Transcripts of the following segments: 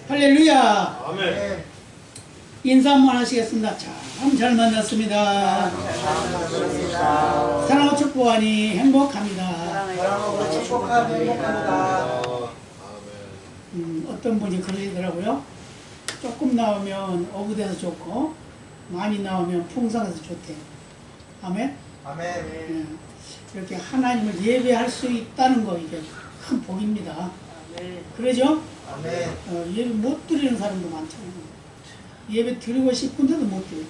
할렐루야. 아멘. 인사 한번 하시겠습니다. 참 잘 만났습니다. 사랑하고 축복하니 행복합니다. 사랑하고 축복하니 행복합니다. 어떤 분이 그러시더라고요. 조금 나오면 어부돼서 좋고 많이 나오면 풍성해서 좋대. 아멘. 아멘. 예, 이렇게 하나님을 예배할 수 있다는 거 이게 큰 복입니다. 그러죠? 아멘. 예배 못 드리는 사람도 많잖아요. 예배 드리고 싶은데도 못 드려.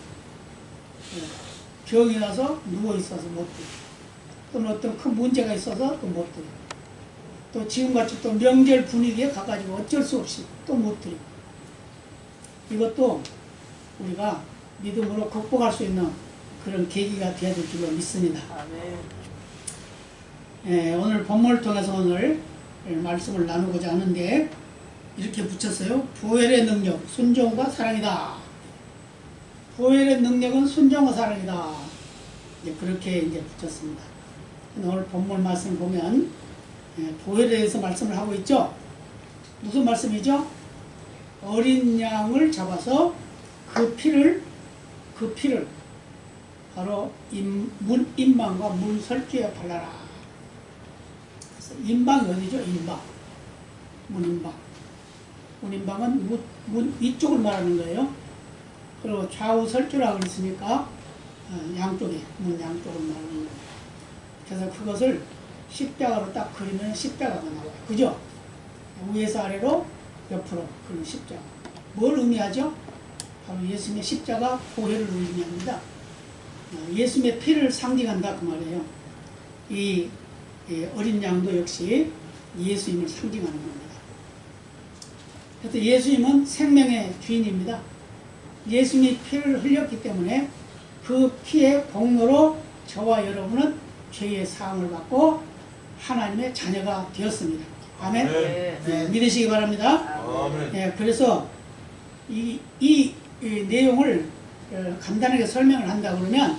병이 나서 누워 있어서 못 드려. 또는 어떤 큰 문제가 있어서 또 못 드려. 또 지금같이 또 명절 분위기에 가가지고 어쩔 수 없이 또 못 드려. 이것도 우리가 믿음으로 극복할 수 있는 그런 계기가 되어야 될 줄로 믿습니다. 예, 오늘 본문을 통해서 오늘 말씀을 나누고자 하는데 이렇게 붙였어요. 부활의 능력, 순종과 사랑이다. 부활의 능력은 순종과 사랑이다. 이제 그렇게 이제 붙였습니다. 오늘 본문 말씀 보면 부활에 대해서 말씀을 하고 있죠. 무슨 말씀이죠? 어린 양을 잡아서 그 피를 바로 인방과 문설주에 발라라. 그래서 인방이 어디죠? 인방. 문인방. 문인방은 문 위쪽을 말하는 거예요. 그리고 좌우 설주라고 그랬으니까 양쪽에, 문 양쪽을 말하는 거예요. 그래서 그것을 십자가로 딱 그리면 십자가가 나와요. 그죠? 위에서 아래로 옆으로 그런 십자가. 뭘 의미하죠? 바로 예수님의 십자가 보혈을 의미합니다. 예수님의 피를 상징한다 그 말이에요. 이 어린 양도 역시 예수님을 상징하는 겁니다. 그래서 예수님은 생명의 주인입니다. 예수님이 피를 흘렸기 때문에 그 피의 공로로 저와 여러분은 죄의 사함을 받고 하나님의 자녀가 되었습니다. 아멘. 네. 믿으시기 바랍니다. 아멘. 그래서 이 내용을 간단하게 설명을 한다 그러면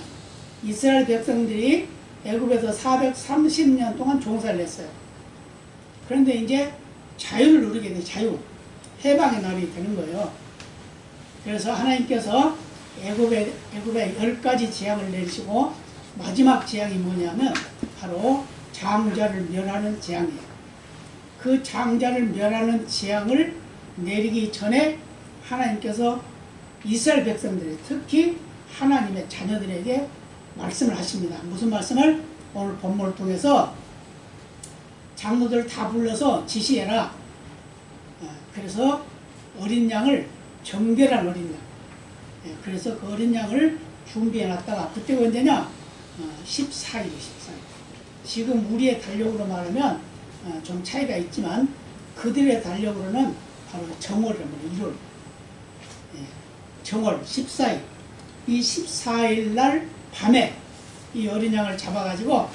이스라엘 백성들이 애굽에서 430년 동안 종살이를 했어요. 그런데 이제 자유를 누리게 돼. 자유. 해방의 날이 되는 거예요. 그래서 하나님께서 애굽에 10가지 재앙을 내리시고 마지막 재앙이 뭐냐면 바로 장자를 멸하는 재앙이에요. 그 장자를 멸하는 재앙을 내리기 전에 하나님께서 이스라엘 백성들이 특히 하나님의 자녀들에게 말씀을 하십니다. 무슨 말씀을? 오늘 본문을 통해서 장로들 다 불러서 지시해라. 그래서 어린 양을 정결한 어린 양. 그래서 그 어린 양을 준비해 놨다가 그때가 언제냐? 14일이 14일. 지금 우리의 달력으로 말하면 좀 차이가 있지만 그들의 달력으로는 바로 정월이랍니다. 1월. 정월 14일. 이 14일 날 밤에 이 어린 양을 잡아가지고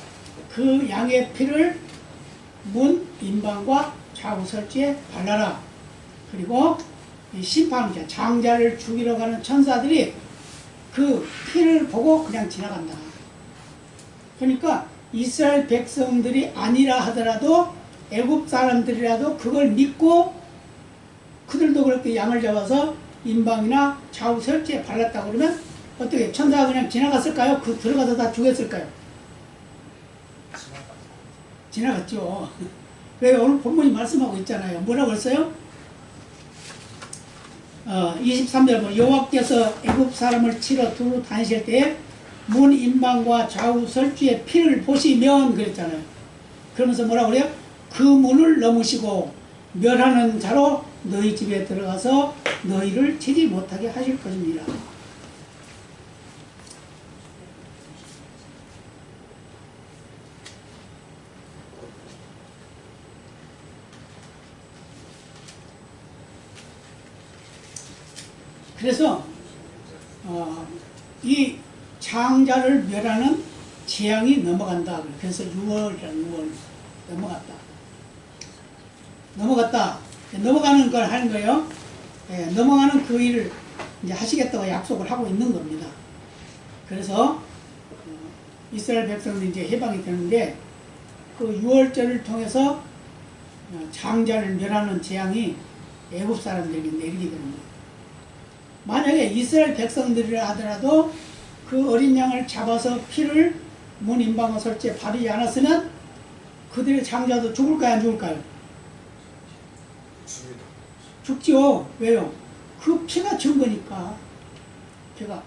그 양의 피를 문 인방과 좌우 설주에 발라라. 그리고 이 심판자 장자를 죽이러 가는 천사들이 그 피를 보고 그냥 지나간다. 그러니까 이스라엘 백성들이 아니라 하더라도 애굽 사람들이라도 그걸 믿고 그들도 그렇게 양을 잡아서 인방이나 좌우 설주에 발랐다 그러면 어떻게 천사가 그냥 지나갔을까요? 그 들어가서 다 죽였을까요? 지나갔죠. 왜 오늘 본문이 말씀하고 있잖아요. 뭐라고 했어요? 23절 보면 여호와께서 애굽 사람을 치러 두루 다니실 때에 문 인방과 좌우 설주의 피를 보시면 그랬잖아요. 그러면서 뭐라고 그래요? 그 문을 넘으시고 멸하는 자로 너희 집에 들어가서 너희를 치지 못하게 하실 것입니다. 그래서 이 장자를 멸하는 재앙이 넘어간다. 그래서 6월이라는 6월 넘어갔다. 넘어가는 걸 하는 거예요. 넘어가는 그 일을 이제 하시겠다고 약속을 하고 있는 겁니다. 그래서 이스라엘 백성들이 이제 해방이 되는데 그 6월절을 통해서 장자를 멸하는 재앙이 애굽 사람들에게 내리게 되는 거예요. 만약에 이스라엘 백성들이라 하더라도 그 어린 양을 잡아서 피를 문 임방어 설치에 바르지 않았으면 그들의 장자도 죽을까요, 안 죽을까요? 죽지요. 왜요? 그 피가 증거니까. 피가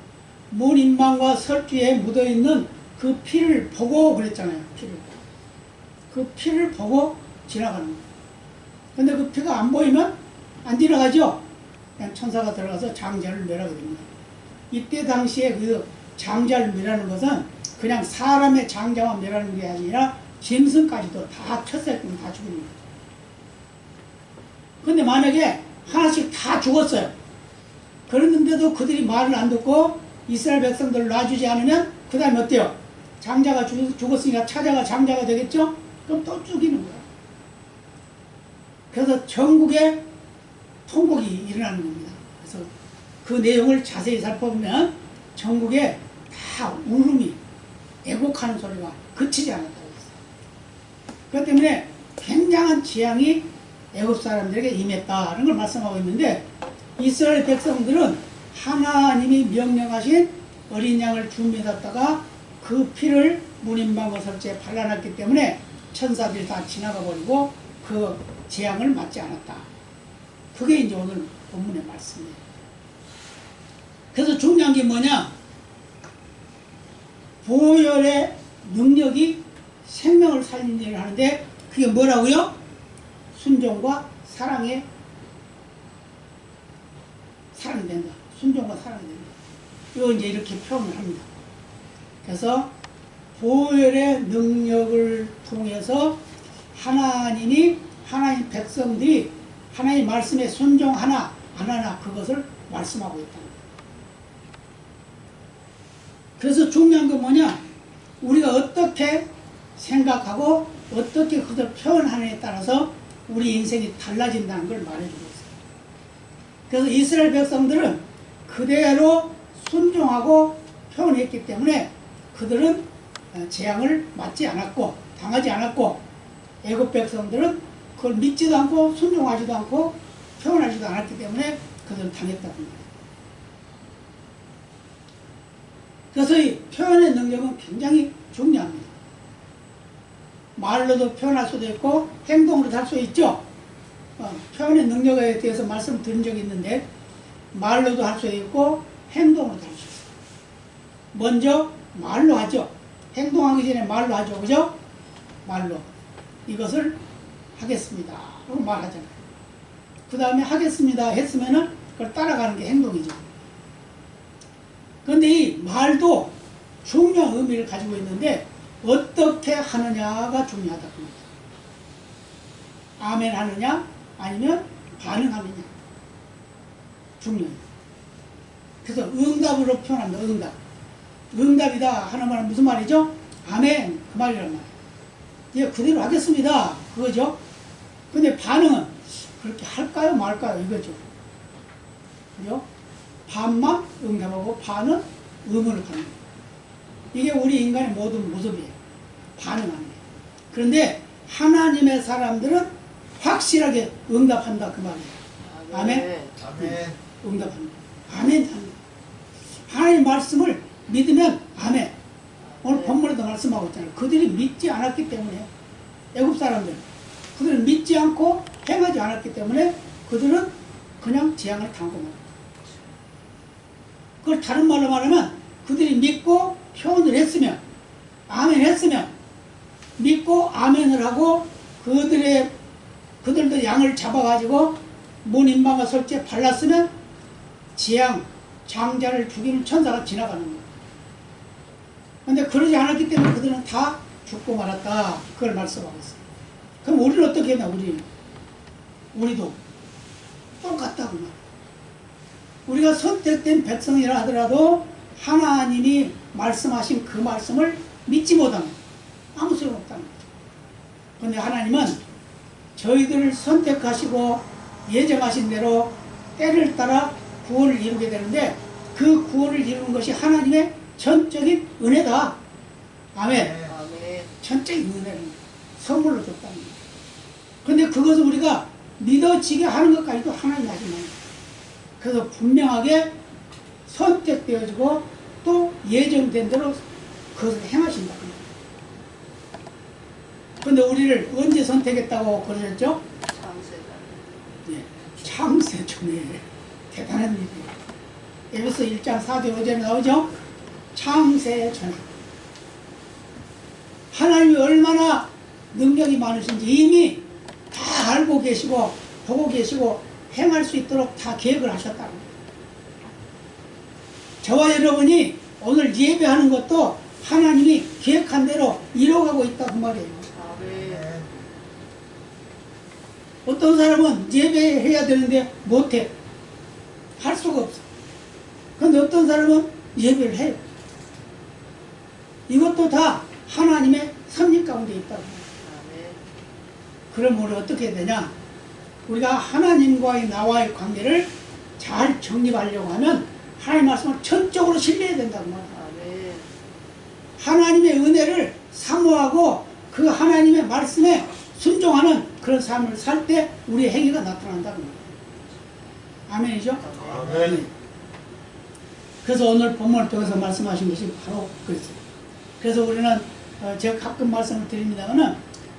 문 임방과 설주에 묻어있는 그 피를 보고 그랬잖아요. 그 피를 보고 지나가는 거예요. 근데 그 피가 안 보이면 안 지나가죠. 그냥 천사가 들어가서 장자를 멸하게 됩니다. 이때 당시에 그 장자를 멸하는 것은 그냥 사람의 장자만 멸하는 게 아니라 짐승까지도 다 첫새끼는 다 죽입니다. 근데 만약에 하나씩 다 죽었어요. 그랬는데도 그들이 말을 안 듣고 이스라엘 백성들을 놔주지 않으면 그 다음에 어때요? 장자가 죽었으니까 차자가 장자가 되겠죠? 그럼 또 죽이는 거예요. 그래서 전국에 통곡이 일어나는 겁니다. 그래서 그 내용을 자세히 살펴보면 전국에 다 울음이 애곡하는 소리가 그치지 않았다고 했어요. 그렇기 때문에 굉장한 재앙이 애굽 사람들에게 임했다는 걸 말씀하고 있는데 이스라엘 백성들은 하나님이 명령하신 어린 양을 준비해놨다가 그 피를 문임방어 설치에 발라놨기 때문에 천사들이 다 지나가 버리고 그 재앙을 맞지 않았다. 그게 이제 오늘 본문의 말씀이에요. 그래서 중요한 게 뭐냐? 보혈의 능력이 생명을 살리는 일을 하는데 그게 뭐라고요? 순종과 사랑이 된다. 순종과 사랑이 된다. 이거 이제 이렇게 표현을 합니다. 그래서 보혈의 능력을 통해서 하나님 백성들이 하나님 말씀에 순종하나 안 하나 그것을 말씀하고 있다. 그래서 중요한 건 뭐냐? 우리가 어떻게 생각하고 어떻게 그것을 표현하느냐에 따라서 우리 인생이 달라진다는 걸 말해주고 있어요. 그래서 이스라엘 백성들은 그대로 순종하고 표현했기 때문에 그들은 재앙을 맞지 않았고 당하지 않았고 애굽 백성들은 그걸 믿지도 않고 순종하지도 않고 표현하지도 않았기 때문에 그들은 당했다는 거예요. 그래서 이 표현의 능력은 굉장히 중요합니다. 말로도 표현할 수도 있고 행동으로도 할 수 있죠. 표현의 능력에 대해서 말씀드린 적이 있는데 말로도 할 수 있고 행동으로도 할 수 있어요. 먼저 말로 하죠. 행동하기 전에 말로 하죠. 그죠? 말로 이것을 하겠습니다 라고 말하잖아요. 그 다음에 하겠습니다 했으면은 그걸 따라가는 게 행동이죠. 그런데 이 말도 중요한 의미를 가지고 있는데 어떻게 하느냐가 중요하다고 합니다. 아멘 하느냐 아니면 반응하느냐 중요해요. 그래서 응답으로 표현합니다. 응답이다 하는 말은 무슨 말이죠? 아멘 그 말이란 말이에요. 예, 그대로 하겠습니다 그거죠. 근데 반응은 그렇게 할까요 말까요 이거죠. 그죠? 반만 응답하고 반은 의문을 갖는 거예요. 이게 우리 인간의 모든 모습이에요. 반응하는 게. 그런데 하나님의 사람들은 확실하게 응답한다 그 말이에요. 아멘? 아멘. 응답한다. 아멘 한다. 하나님 말씀을 믿으면 아멘. 오늘 본문에도 말씀하고 있잖아요. 그들이 믿지 않았기 때문에 애굽 사람들 그들은 믿지 않고 행하지 않았기 때문에 그들은 그냥 재앙을 당하고 말. 그걸 다른 말로 말하면 그들이 믿고 표현을 했으면 아멘 했으면 믿고 아멘을 하고 그들도 양을 잡아가지고 문 임방어 설치에 발랐으면 재앙 장자를 죽이는 천사가 지나가는 거예요. 그런데 그러지 않았기 때문에 그들은 다 죽고 말았다. 그걸 말씀하고 있어요. 그럼 우리는 어떻게 했나? 우리도 똑같다고 말. 우리가 선택된 백성이라 하더라도 하나님이 말씀하신 그 말씀을 믿지 못하면 아무 소용 없다는 거죠. 그런데 하나님은 저희들을 선택하시고 예정하신 대로 때를 따라 구원을 이루게 되는데 그 구원을 이루는 것이 하나님의 전적인 은혜다. 아멘. 아멘. 전적인 은혜를 선물로 줬다는 거예요. 그런데 그것을 우리가 믿어지게 하는 것까지도 하나님 하지만, 그래서 분명하게 선택되어지고 또 예정된 대로 그것을 행하신다. 근데 우리를 언제 선택했다고 그러셨죠? 예, 창세전에. 대단한 일이에요. 에베소 1장 4절 5절에 나오죠? 창세전에. 하나님이 얼마나 능력이 많으신지 이미 다 알고 계시고 보고 계시고 행할 수 있도록 다 계획을 하셨다는 거예요. 저와 여러분이 오늘 예배하는 것도 하나님이 계획한 대로 이뤄가고 있다고 말이에요. 어떤 사람은 예배해야 되는데 못해. 할 수가 없어. 그런데 어떤 사람은 예배를 해요. 이것도 다 하나님의 섭리 가운데 있다고. 그럼 우리 어떻게 해야 되냐? 우리가 하나님과의 나와의 관계를 잘 정립하려고 하면 하나님 말씀을 전적으로 신뢰해야 된다고 말이에요. 하나님의 은혜를 사모하고 그 하나님의 말씀에 순종하는 그런 삶을 살 때 우리의 행위가 나타난다는 거예요. 아멘이죠? 아멘. 그래서 오늘 본문을 통해서 말씀하신 것이 바로 그랬어요. 그래서 우리는 제가 가끔 말씀을 드립니다만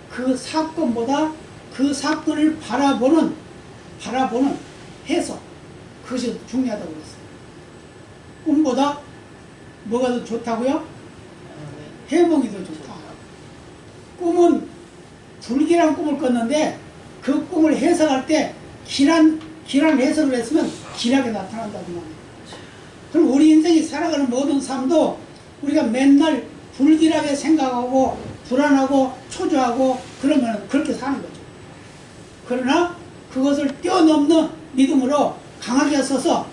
그 사건보다 그 사건을 바라보는 해석, 그것이 중요하다고 그랬어요. 꿈보다 뭐가 더 좋다고요? 해몽이 더 좋다. 꿈은 불길한 꿈을 꿨는데 그 꿈을 해석할 때 길한 해석을 했으면 길하게 나타난다고 말이에요. 그럼 우리 인생이 살아가는 모든 삶도 우리가 맨날 불길하게 생각하고 불안하고 초조하고 그러면 그렇게 사는 거죠. 그러나 그것을 뛰어넘는 믿음으로 강하게 서서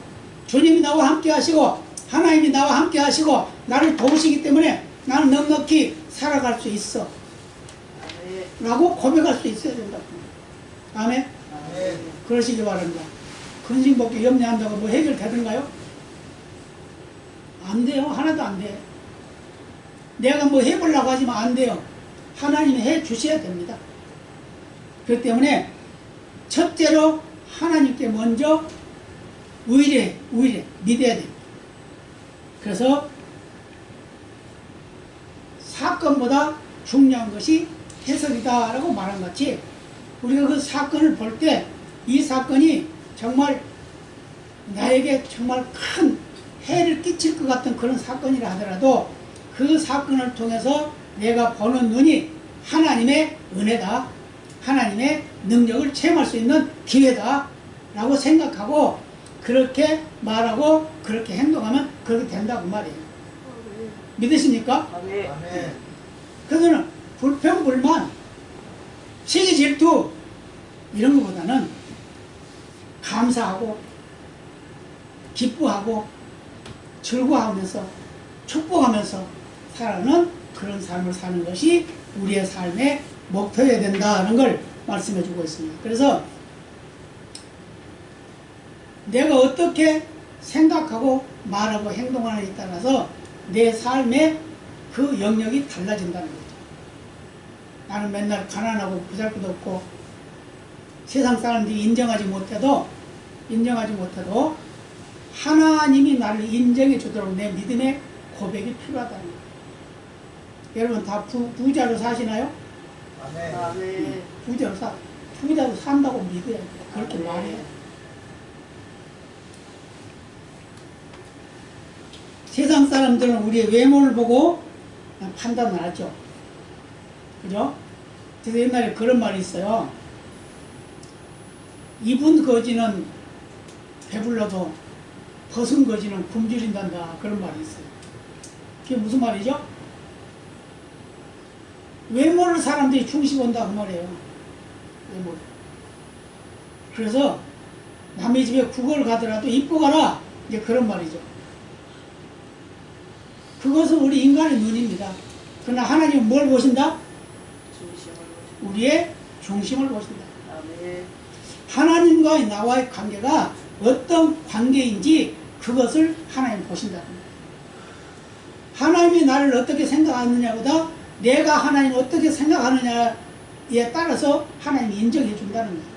주님이 나와 함께 하시고 하나님이 나와 함께 하시고 나를 도우시기 때문에 나는 넉넉히 살아갈 수 있어 라고 고백할 수 있어야 된다고. 아멘? 아멘. 그러시기 바랍니다. 근심복귀 염려한다고 뭐 해결되던가요? 안 돼요. 하나도 안 돼. 내가 뭐 해보려고 하지만 안 돼요. 하나님이 해 주셔야 됩니다. 그렇기 때문에 첫째로 하나님께 먼저 의뢰 믿어야 됩니다. 그래서 사건보다 중요한 것이 해석이다 라고 말한 것 같이 우리가 그 사건을 볼 때 이 사건이 정말 나에게 정말 큰 해를 끼칠 것 같은 그런 사건이라 하더라도 그 사건을 통해서 내가 보는 눈이 하나님의 은혜다, 하나님의 능력을 체험할 수 있는 기회다 라고 생각하고 그렇게 말하고 그렇게 행동하면 그렇게 된다고 말이에요. 믿으십니까? 아멘. 그래서는 불평, 불만, 시기, 질투 이런 것보다는 감사하고 기뻐하고 즐거워하면서 축복하면서 살아가는 그런 삶을 사는 것이 우리의 삶의 목표여야 된다는 걸 말씀해 주고 있습니다. 그래서 내가 어떻게 생각하고 말하고 행동하느냐에 따라서 내 삶의 그 영역이 달라진다는 거죠. 나는 맨날 가난하고 보잘것없고 세상 사람들이 인정하지 못해도 하나님이 나를 인정해 주도록 내 믿음의 고백이 필요하다는 거예요. 여러분 다 부자로 사시나요? 아멘. 부자로 산다고 믿어야 돼요. 그렇게 말해요. 세상 사람들은 우리의 외모를 보고 판단을 하죠. 그죠? 그래서 옛날에 그런 말이 있어요. 입은 거지는 배불러도 벗은 거지는 굶주린단다. 그런 말이 있어요. 그게 무슨 말이죠? 외모를 사람들이 중시 본다 그 말이에요. 외모를. 그래서 남의 집에 국어를 가더라도 입고 가라. 이제 그런 말이죠. 그것은 우리 인간의 눈입니다. 그러나 하나님은 뭘 보신다? 우리의 중심을 보신다. 하나님과의 나와의 관계가 어떤 관계인지 그것을 하나님 보신다는 거예요. 하나님이 나를 어떻게 생각하느냐보다 내가 하나님을 어떻게 생각하느냐에 따라서 하나님이 인정해 준다는 거예요.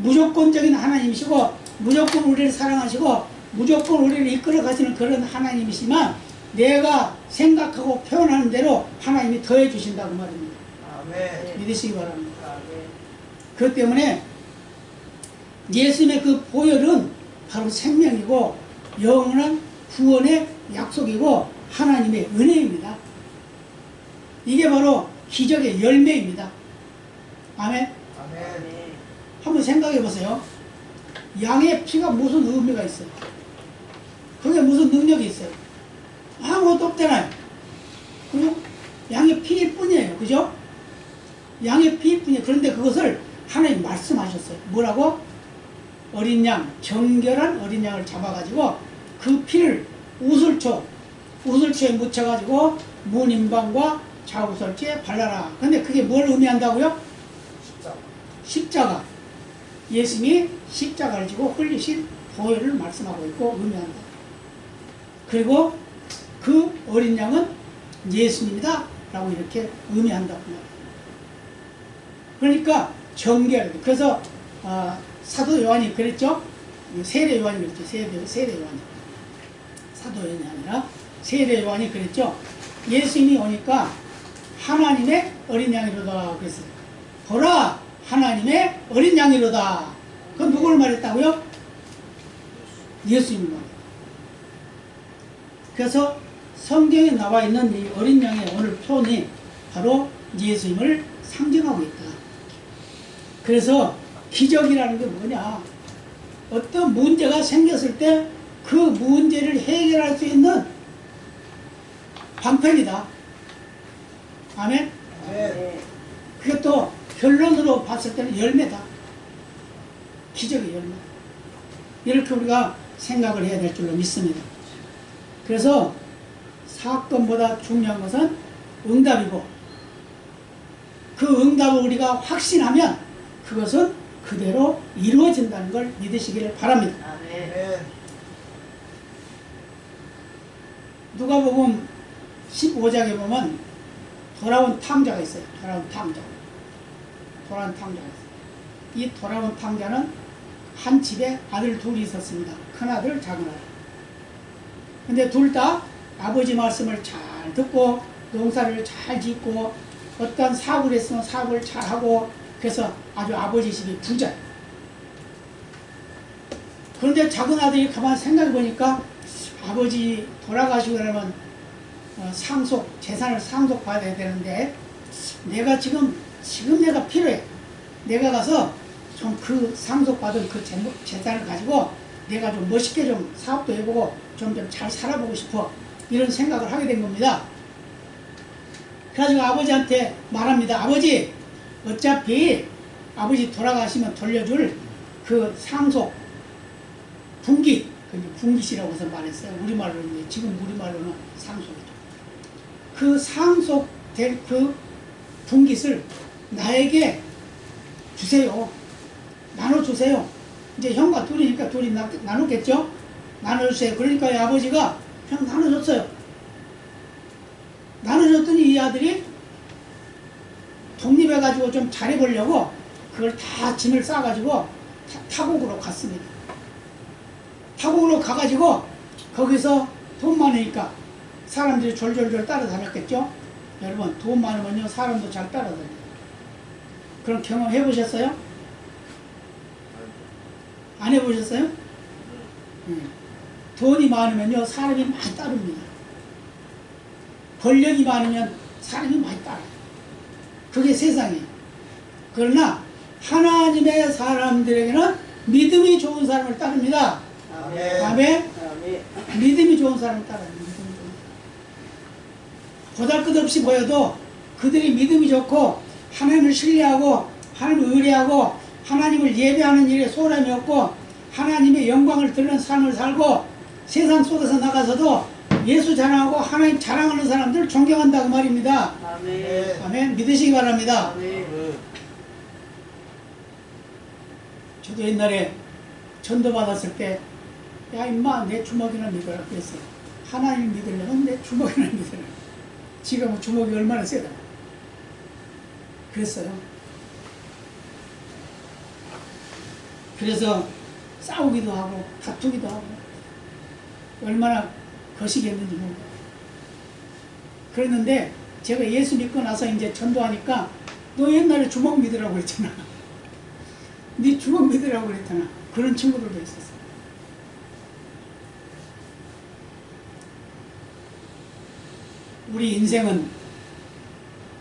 무조건적인 하나님이시고 무조건 우리를 사랑하시고 무조건 우리를 이끌어 가시는 그런 하나님이시지만 내가 생각하고 표현하는 대로 하나님이 더해 주신다고 말입니다. 아멘. 믿으시기 바랍니다. 아멘. 그것 때문에 예수님의 그 보혈은 바로 생명이고 영원한 구원의 약속이고 하나님의 은혜입니다. 이게 바로 기적의 열매입니다. 아멘. 아멘. 한번 생각해 보세요. 양의 피가 무슨 의미가 있어요? 그게 무슨 능력이 있어요? 아무것도 없잖아요. 그죠? 양의 피일 뿐이에요. 그죠? 양의 피일 뿐이에요. 그런데 그것을 하나님 말씀하셨어요. 뭐라고? 어린 양, 정결한 어린 양을 잡아가지고 그 피를 우슬초에 묻혀가지고 문인방과 좌우설지에 발라라. 근데 그게 뭘 의미한다고요? 십자가. 예수님이 십자가를 지고 흘리신 보혈을 말씀하고 있고 의미한다. 그리고 그 어린 양은 예수님이다 라고 이렇게 의미한다고 말합니다. 그러니까 정결. 그래서 사도 요한이 그랬죠. 세례 요한이 그랬죠. 세례 요한이. 사도 요한이 아니라 세례 요한이 그랬죠. 예수님이 오니까 하나님의 어린 양이로다 그랬어요. 보라 하나님의 어린 양이로다. 그건 누구를 말했다고요? 예수님을 말했다. 그래서 성경에 나와 있는 이 어린 양의 오늘 표현이 바로 예수님을 상징하고 있다. 그래서 기적이라는 게 뭐냐? 어떤 문제가 생겼을 때 그 문제를 해결할 수 있는 방편이다. 아멘? 아멘. 그게 또 결론으로 봤을 때는 열매다. 기적의 열매. 이렇게 우리가 생각을 해야 될 줄로 믿습니다. 그래서 사건보다 중요한 것은 응답이고 그 응답을 우리가 확신하면 그것은 그대로 이루어진다는 걸 믿으시기를 바랍니다. 아멘. 누가복음 15장에 보면 돌아온 탕자가 있어요. 돌아온 탕자. 이 돌아온 탕자는 한 집에 아들 둘이 있었습니다. 큰아들, 작은아들. 근데 둘 다 아버지 말씀을 잘 듣고 농사를 잘 짓고 어떤 사업을 했으면 사업을 잘 하고 그래서 아주 아버지 집이 부자예요. 그런데 작은아들이 가만히 생각해 보니까 아버지 돌아가시고 그러면 재산을 상속받아야 되는데 내가 지금 내가 필요해. 내가 가서 좀 그 상속받은 그 재산을 가지고 내가 좀 멋있게 좀 사업도 해보고 좀 잘 살아보고 싶어. 이런 생각을 하게 된 겁니다. 그래가지고 아버지한테 말합니다. 아버지, 어차피 아버지 돌아가시면 돌려줄 그 상속 분깃이라고 해서 말했어요. 우리말로는, 지금 우리말로는 상속이죠. 그 상속된 그 분깃을 나에게 주세요. 나눠주세요. 이제 형과 둘이니까 둘이 나누겠죠? 나눠주세요. 그러니까 이 아버지가 그냥 나눠줬어요. 나눠줬더니 이 아들이 독립해가지고 좀 잘해보려고 그걸 다 짐을 싸가지고 타국으로 갔습니다. 타국으로 가가지고 거기서 돈 많으니까 사람들이 졸졸졸 따라다녔겠죠? 여러분, 돈 많으면요 사람도 잘 따라다녀요. 그런 경험 해보셨어요? 안 해보셨어요? 돈이 많으면요 사람이 많이 따릅니다. 권력이 많으면 사람이 많이 따라요. 그게 세상이에요. 그러나 하나님의 사람들에게는 믿음이 좋은 사람을 따릅니다. 아멘. 아멘. 믿음이 좋은 사람을 따라요. 보잘것없이 보여도 그들이 믿음이 좋고 하나님을 신뢰하고 하나님을 의뢰하고 하나님을 예배하는 일에 소홀함이 없고 하나님의 영광을 드리는 삶을 살고 세상 속에서 나가서도 예수 자랑하고 하나님 자랑하는 사람들을 존경한다고 말입니다. 아멘. 아멘. 믿으시기 바랍니다. 아멘. 저도 옛날에 전도 받았을 때 야 임마 내 주먹이나 믿어라 그랬어요. 하나님 믿으려면 내 주먹이나 믿어라. 지금은 주먹이 얼마나 세다 그랬어요. 그래서 싸우기도 하고 다투기도 하고 얼마나 거시기했는지 모르고. 그랬는데 제가 예수 믿고 나서 이제 전도하니까 너 옛날에 주먹 믿으라고 그랬잖아. 네 주먹 믿으라고 그랬잖아. 그런 친구들도 있었어. 우리 인생은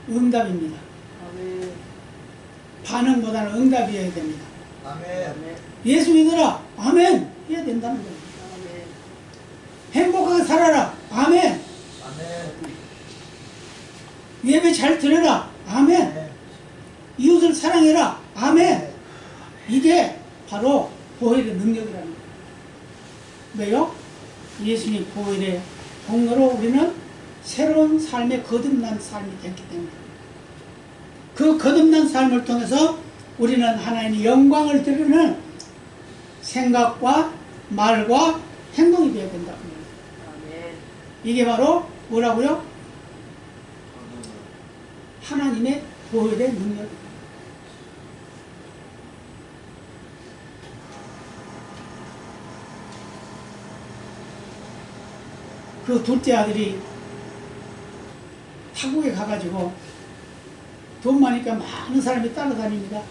응답입니다. 아멘. 반응보다는 응답이어야 됩니다. 아멘. 예수 믿어라. 아멘. 해야 된다는 거예요. 아멘. 행복하게 살아라. 아멘. 아멘. 예배 잘 드려라. 아멘. 아멘. 이웃을 사랑해라. 아멘. 이게 바로 보혈의 능력이라는 거예요. 왜요? 예수님 보혈의 공로로 우리는 새로운 삶에 거듭난 삶이 됐기 때문에 그 거듭난 삶을 통해서 우리는 하나님의 영광을 드리는 생각과 말과 행동이 되어야 된다고 합니다. 아멘. 이게 바로 뭐라고요? 하나님의 보혈의 능력입니다. 그 둘째 아들이 타국에 가가지고 돈 많으니까 많은 사람이 따라다닙니다.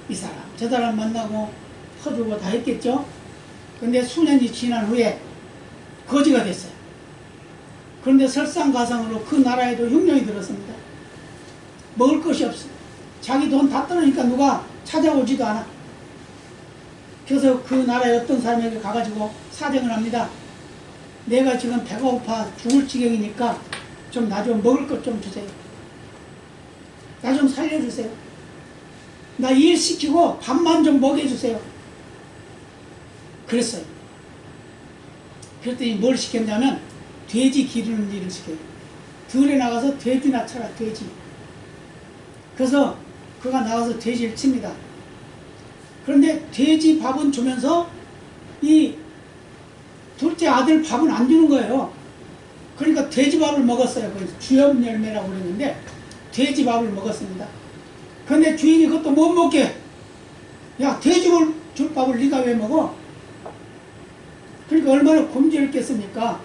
이 사람 저 사람 만나고 퍼주고 다 했겠죠. 근데 수년이 지난 후에 거지가 됐어요. 그런데 설상가상으로 그 나라에도 흉년이 들었습니다. 먹을 것이 없어. 자기 돈 다 떨어지니까 누가 찾아오지도 않아. 그래서 그 나라의 어떤 사람에게 가가지고 사정을 합니다. 내가 지금 배가 고파 죽을 지경이니까 좀 나 좀 먹을 것 좀 주세요. 나 좀 살려주세요. 나 일 시키고 밥만 좀 먹여주세요. 그랬어요. 그랬더니 뭘 시켰냐면 돼지 기르는 일을 시켜요. 들에 나가서 돼지나 쳐라, 돼지. 그래서 그가 나가서 돼지를 칩니다. 그런데 돼지 밥은 주면서 이 둘째 아들 밥은 안 주는 거예요. 그러니까 돼지 밥을 먹었어요. 그래서 주염 열매라고 그랬는데 돼지 밥을 먹었습니다. 그런데 주인이 그것도 못 먹게, 야 돼지 줄 밥을 네가 왜 먹어? 그러니까 얼마나 곰지럽겠습니까?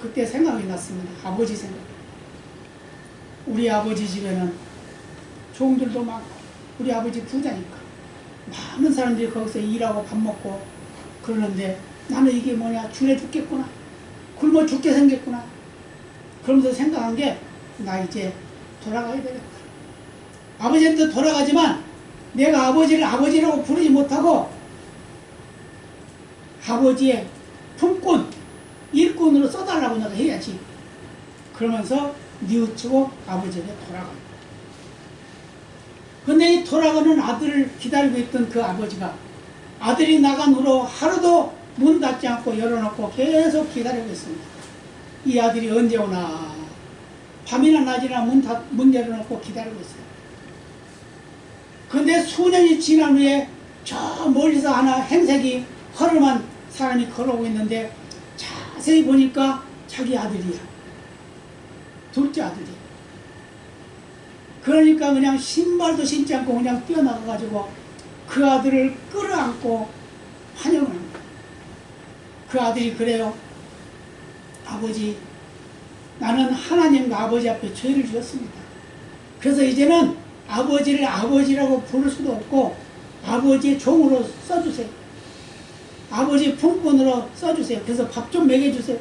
그때 생각이 났습니다. 아버지 생각. 우리 아버지 집에는 종들도 많고 우리 아버지 부자니까 많은 사람들이 거기서 일하고 밥 먹고 그러는데 나는 이게 뭐냐, 줄에 죽겠구나, 굶어 죽게 생겼구나. 그러면서 생각한 게 나 이제 돌아가야 되겠다. 아버지한테 돌아가지만 내가 아버지를 아버지라고 부르지 못하고 아버지의 품꾼, 일꾼으로 써달라고 내가 해야지. 그러면서 뉘우치고 아버지에게 돌아갑니다. 근데 이 돌아가는 아들을 기다리고 있던 그 아버지가 아들이 나간 후로 하루도 문 닫지 않고 열어놓고 계속 기다리고 있습니다. 이 아들이 언제 오나, 밤이나 낮이나 문 열어놓고 기다리고 있어요. 근데 수년이 지난 후에 저 멀리서 하나 행색이 허름한 사람이 걸어오고 있는데 자세히 보니까 자기 아들이야. 둘째 아들이야. 그러니까 그냥 신발도 신지 않고 그냥 뛰어나가가지고 그 아들을 끌어안고 환영을 합니다. 그 아들이 그래요. 아버지, 나는 하나님과 아버지 앞에 죄를 지었습니다. 그래서 이제는 아버지를 아버지라고 부를 수도 없고 아버지의 종으로 써주세요. 아버지 품꾼으로 써주세요. 그래서 밥 좀 먹여주세요.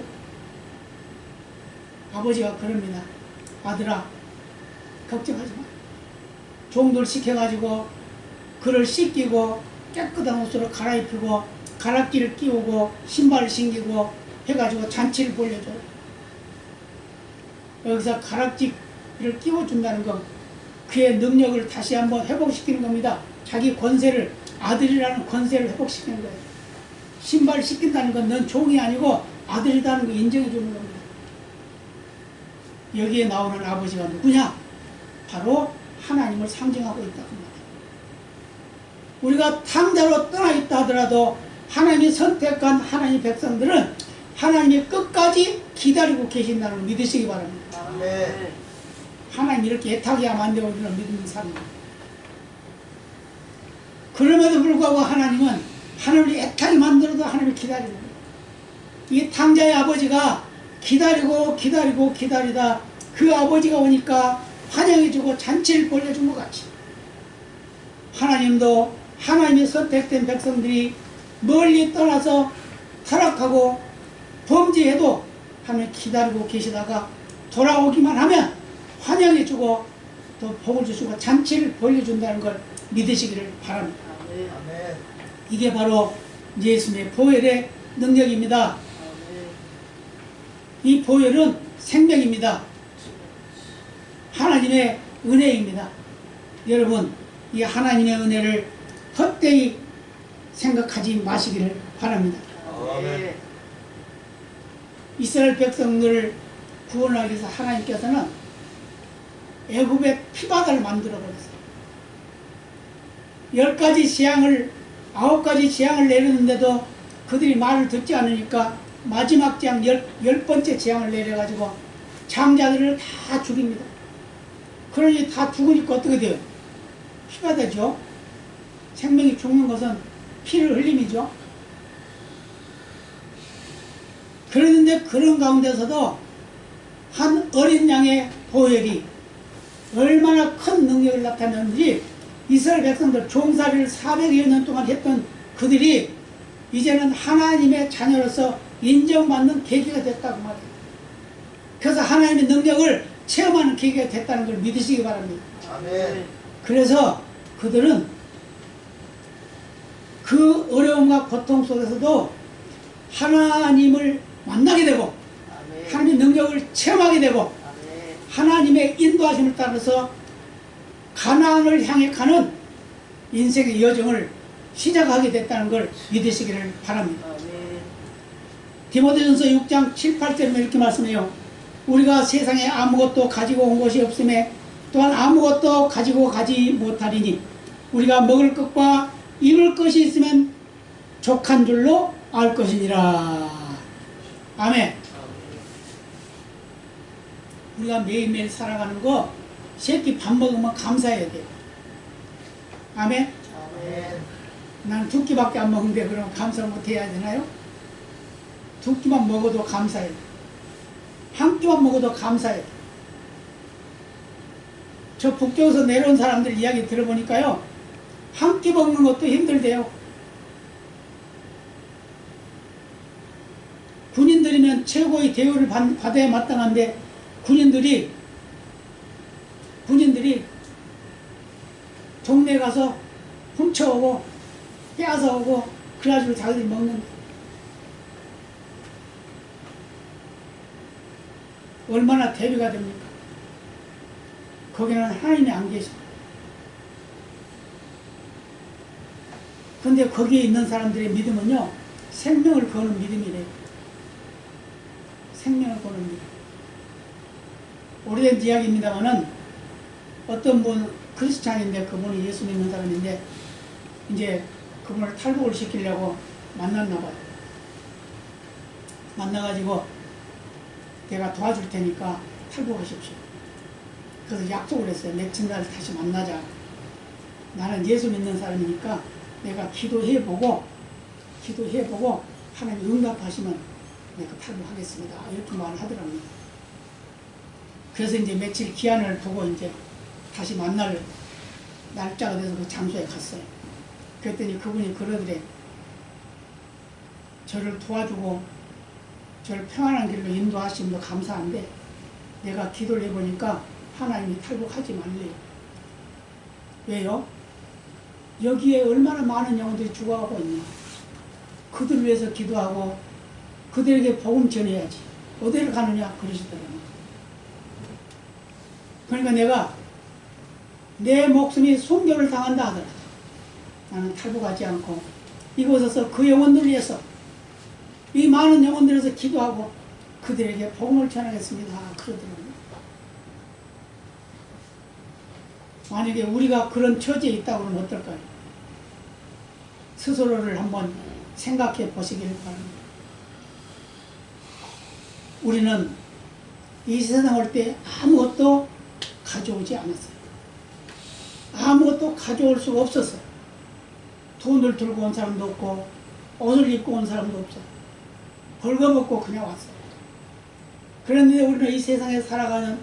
아버지가 그럽니다. 아들아, 걱정하지 마. 종들 시켜가지고 그를 씻기고 깨끗한 옷으로 갈아입히고 가락지를 끼우고 신발을 신기고 해가지고 잔치를 벌려줘요. 여기서 가락지를 끼워준다는 건 그의 능력을 다시 한번 회복시키는 겁니다. 자기 권세를, 아들이라는 권세를 회복시키는 거예요. 신발을 씻긴다는 건 넌 종이 아니고 아들이라는 걸 인정해 주는 겁니다. 여기에 나오는 아버지가 누구냐? 바로 하나님을 상징하고 있다고 합니다. 우리가 탕자로 떠나 있다 하더라도 하나님이 선택한 하나님의 백성들은 하나님이 끝까지 기다리고 계신다는 걸 믿으시기 바랍니다. 아멘. 하나님 이렇게 애타게 하면 안 되고 우리는 믿는 사람입니다. 그럼에도 불구하고 하나님은 하나님을 애타게 만들어도 하나님을 기다리는 거예요. 이 탕자의 아버지가 기다리고 기다리고 기다리다 그 아버지가 오니까 환영해주고 잔치를 벌려준 것 같이 하나님도 하나님의 선택된 백성들이 멀리 떠나서 타락하고 범죄해도 하나님 기다리고 계시다가 돌아오기만 하면 환영해주고 또 복을 주시고 잔치를 벌려준다는 걸 믿으시기를 바랍니다. 아멘. 이게 바로 예수님의 보혈의 능력입니다. 이 보혈은 생명입니다. 하나님의 은혜입니다. 여러분, 이 하나님의 은혜를 헛되이 생각하지 마시기를 바랍니다. 아멘. 이스라엘 백성들을 구원하기 위해서 하나님께서는 애굽의 피바다를 만들어 버렸어요. 10가지 재앙을 9가지 재앙을 내렸는데도 그들이 말을 듣지 않으니까 마지막 재앙 10번째 재앙을 내려가지고 장자들을 다 죽입니다. 그러니 다 죽으니까 어떻게 돼요? 피바다죠. 생명이 죽는 것은 피를 흘림이죠. 그런데 그런 가운데서도 한 어린 양의 보혈이 얼마나 큰 능력을 나타냈는지 이스라엘 백성들 종살이를 400여 년 동안 했던 그들이 이제는 하나님의 자녀로서 인정받는 계기가 됐다고 말해요. 그래서 하나님의 능력을 체험하는 계기가 됐다는 걸 믿으시기 바랍니다. 아멘. 그래서 그들은 그 어려움과 고통 속에서도 하나님을 만나게 되고 하나님의 능력을 체험하게 되고 하나님의 인도하심을 따라서 가나안을 향해 가는 인생의 여정을 시작하게 됐다는 걸 믿으시기를 바랍니다. 디모데전서 6장 7, 8절에 이렇게 말씀해요. 우리가 세상에 아무것도 가지고 온 것이 없음에 또한 아무것도 가지고 가지 못하리니 우리가 먹을 것과 입을 것이 있으면 족한 줄로 알 것이니라. 아멘. 우리가 매일매일 살아가는 거 새끼 밥 먹으면 감사해야 돼요. 아멘. 난 2끼밖에 안 먹는데 그럼 감사 못해야 되나요? 2끼만 먹어도 감사해요. 1끼만 먹어도 감사해요. 저 북쪽에서 내려온 사람들 이야기 들어보니까요, 1끼 먹는 것도 힘들대요. 군인들이면 최고의 대우를 받아야 마땅한데 군인들이 동네 가서 훔쳐오고 빼앗아 오고 그래가지고 자기들이 먹는, 얼마나 대비가 됩니까? 거기는 하나님이 안 계십니다. 근데 거기에 있는 사람들의 믿음은요, 생명을 거는 믿음이래요. 생명을 거는 믿음. 오래된 이야기입니다만은 어떤 분 크리스찬인데 그분이 예수 믿는 사람인데 이제 그분을 탈북을 시키려고 만났나 봐요. 만나가지고 내가 도와줄 테니까 탈북하십시오. 그래서 약속을 했어요. 며칠 날 다시 만나자. 나는 예수 믿는 사람이니까 내가 기도해보고 하나님 응답하시면 내가 탈북하겠습니다. 이렇게 말을 하더랍니다. 그래서 이제 며칠 기한을 두고 이제 다시 만날 날짜가 돼서 그 장소에 갔어요. 그랬더니 그분이 그러더래. 저를 도와주고 저를 평안한 길로 인도하심도 감사한데 내가 기도를 해보니까 하나님이 탈북하지 말래요. 왜요? 여기에 얼마나 많은 영혼들이 죽어가고 있냐. 그들 위해서 기도하고 그들에게 복음 전해야지. 어디를 가느냐 그러시더라고요. 그러니까 내가 내 목숨이 순교를 당한다 하더라도 나는 탈북하지 않고 이곳에서 그 영혼들 위해서 이 많은 영혼들에서 기도하고 그들에게 복음을 전하겠습니다. 그러더라고요. 만약에 우리가 그런 처지에 있다고 하면 어떨까요? 스스로를 한번 생각해 보시길 바랍니다. 우리는 이 세상 올 때 아무것도 가져오지 않았어요. 아무것도 가져올 수가 없었어요. 돈을 들고 온 사람도 없고 옷을 입고 온 사람도 없어. 벌거벗고 그냥 왔어. 그런데 우리는 이 세상에 살아가는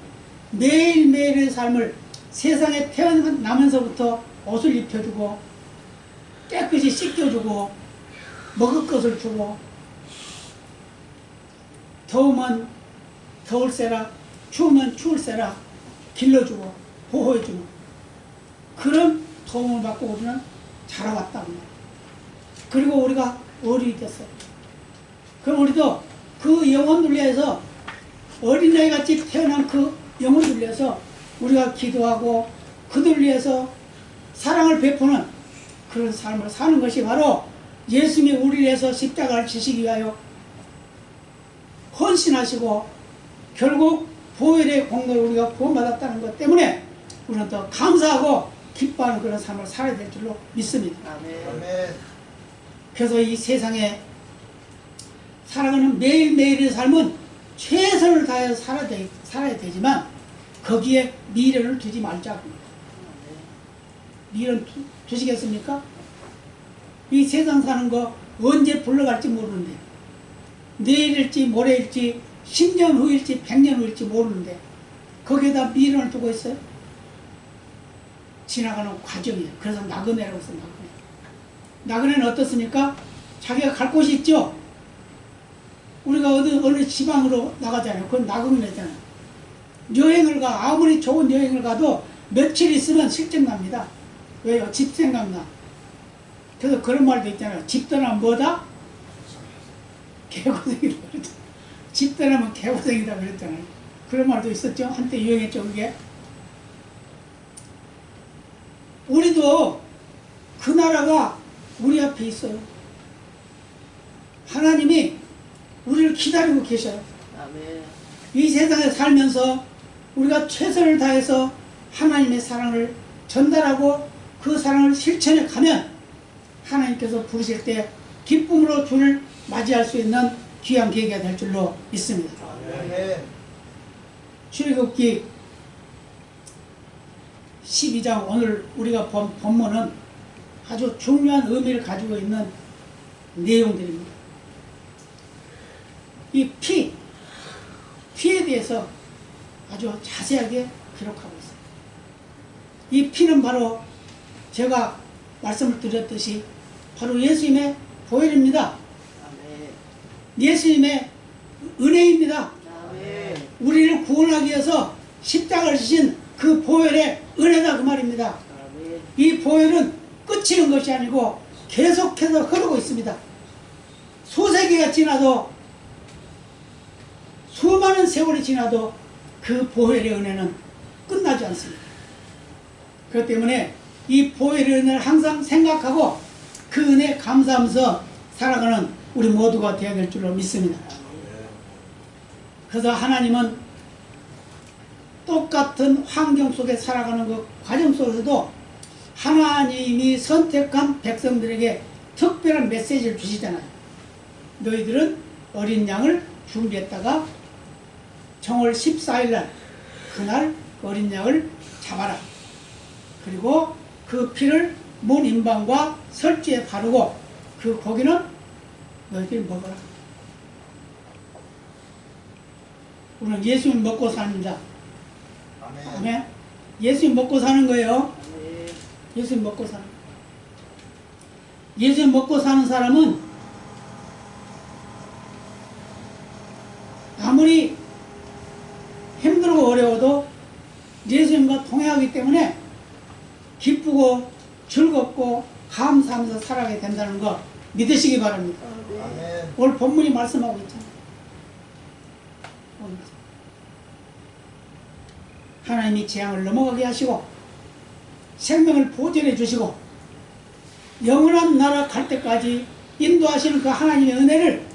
매일매일의 삶을 세상에 태어나면서부터 옷을 입혀주고 깨끗이 씻겨주고 먹을 것을 주고 더우면 더울세라 추우면 추울세라 길러주고 보호해주고 그런 도움을 받고 우리는 자라왔단 말이야. 그리고 우리가 어른이 됐어요. 그럼 우리도 그 영혼을 위해서 어린아이같이 태어난 그 영혼을 위해서 우리가 기도하고 그들 위해서 사랑을 베푸는 그런 삶을 사는 것이 바로 예수님이 우리를 위해서 십자가를 지시기 위하여 헌신하시고 결국 보혈의 공로를 우리가 구원받았다는 것 때문에 우리는 더 감사하고 기뻐하는 그런 삶을 살아야 될 줄로 믿습니다. 아멘. 그래서 이 세상에 살아가는 매일매일의 삶은 최선을 다해서 살아야 되지만 거기에 미련을 두지 말자고. 미련 두시겠습니까? 이 세상 사는 거 언제 불러갈지 모르는데 내일일지 모레일지 10년 후일지 100년 후일지 모르는데 거기에다 미련을 두고 있어요. 지나가는 과정이에요. 그래서 나그네라고 해서 나그네. 나그네는 어떻습니까? 자기가 갈 곳이 있죠. 우리가 어느 지방으로 나가잖아요. 그건 나그네잖아요. 여행을 가 아무리 좋은 여행을 가도 며칠 있으면 실증 납니다. 왜요? 집 생각나. 그래서 그런 말도 있잖아요. 집 떠나면 뭐다? 개고생이다 그랬잖아요. 집 떠나면 개고생이다 그랬잖아요. 그런 말도 있었죠. 한때 유행했죠. 그게. 우리도 그 나라가 우리 앞에 있어요. 하나님이 우리를 기다리고 계셔요. 아멘. 이 세상에 살면서 우리가 최선을 다해서 하나님의 사랑을 전달하고 그 사랑을 실천해 가면 하나님께서 부르실 때 기쁨으로 주를 맞이할 수 있는 귀한 계기가 될 줄로 믿습니다. 아멘. 출애굽기 12장 오늘 우리가 본 본문은 아주 중요한 의미를 가지고 있는 내용들입니다. 이 피에 대해서 아주 자세하게 기록하고 있습니다. 이 피는 바로 제가 말씀을 드렸듯이 바로 예수님의 보혈입니다. 아멘. 예수님의 은혜입니다. 아멘. 우리를 구원하기 위해서 십자가를 지신 그 보혈의 은혜다 그 말입니다. 아멘. 이 보혈은 끝이는 것이 아니고 계속해서 흐르고 있습니다. 수세기가 지나도 수많은 세월이 지나도 그 보혈의 은혜는 끝나지 않습니다. 그렇기 때문에 이 보혈의 은혜를 항상 생각하고 그 은혜에 감사하면서 살아가는 우리 모두가 되어야 될 줄로 믿습니다. 그래서 하나님은 똑같은 환경 속에 살아가는 그 과정 속에서도 하나님이 선택한 백성들에게 특별한 메시지를 주시잖아요. 너희들은 어린 양을 준비했다가 정월 14일날 그날 어린 양을 잡아라. 그리고 그 피를 문 임방과 설주에 바르고 그 고기는 너희들이 먹어라. 우리는 예수님 먹고 삽니다. 아멘. 아멘. 예수님 먹고 사는 거예요. 아멘. 예수님 먹고 사는 거예요. 예수님 먹고 사는 사람은 아무리 힘들고 어려워도 예수님과 동행하기 때문에 기쁘고 즐겁고 감사하면서 살아가게 된다는 거 믿으시기 바랍니다. 아멘. 오늘 본문이 말씀하고 있잖아요. 하나님이 재앙을 넘어가게 하시고 생명을 보존해 주시고 영원한 나라 갈 때까지 인도하시는 그 하나님의 은혜를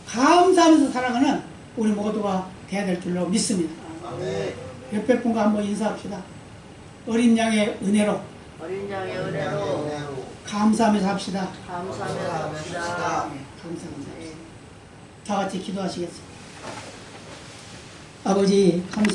감사하면서 살아가는 우리 모두가 되어야 될 줄로 믿습니다. 아멘. 옆에 분과 한번 인사합시다. 어린 양의 은혜로 어린 양의 은혜로 감사하면서 합시다. 감사하며 삽시다. 감사합니다. 다 같이 기도하시겠습니다. 아버지 감사